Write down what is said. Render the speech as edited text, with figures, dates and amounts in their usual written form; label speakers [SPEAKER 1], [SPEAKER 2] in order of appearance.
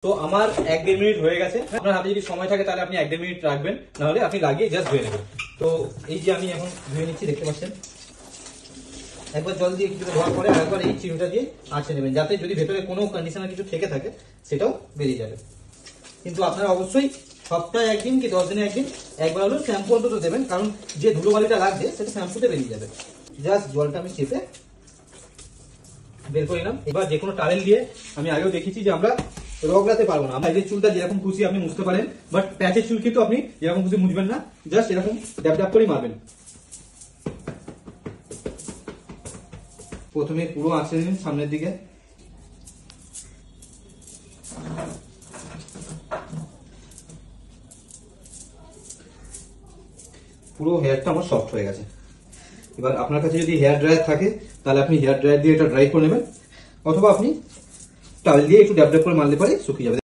[SPEAKER 1] তো আমার 1-1.5 মিনিট হয়ে গেছে। আপনার হাতে যদি সময় থাকে তাহলে আপনি 1-1.5 মিনিট রাখবেন, নাহলে আপনি লাগিয়ে জাস্ট ধুয়ে নেবেন। তো এই যে আমি এখন ধুয়ে নিচ্ছি, দেখতে পাচ্ছেন। একবার জল দিয়ে কিছুটা ধোয়ার পরে আরেকবার এই চিরুটা দিয়ে আঁচড়ে নেবেন, যাতে যদি ভেতরে কোনো কন্ডিশনার কিছু থেকে থাকে সেটাও বেরিয়ে যাবে। কিন্তু আপনারা অবশ্যই সপ্তাহে একদিন কি 10 দিনে একদিন একবার হলেও শ্যাম্পু অন্তত দেবেন, কারণ যে ধুলোবালিটা লাগবে সেটা শ্যাম্পুতে বেরিয়ে যাবে। জাস্ট জলটা আমি চেপে বের করে নিলাম। এবার যে কোনো টাওয়েল দিয়ে, আমি আগেও দেখেছি যে আমরা রগড়াতে পারবো না, আমরা যে চুলটা যেরকম খুশি আপনি মুছতে পারেন, বাট প্যাচের চুল কিন্তু আপনি যেরকম খুশি মুছবেন না, জাস্ট এরকম ড্যাপ ড্যাপ করে মারবেন। প্রথমে পুরো আঁচড়ে নিন সামনের দিকে, পুরো হেয়ারটা আমার সফট হয়ে গেছে। এবার আপনার কাছে যদি হেয়ার ড্রায়ার থাকে তাহলে আপনি হেয়ার ড্রায়ার দিয়ে এটা ড্রাই করে নেবেন, অথবা আপনি টাওয়েল দিয়ে একটু ড্যাপ ড্যাপ করে মারলে পরে শুকিয়ে যাবে।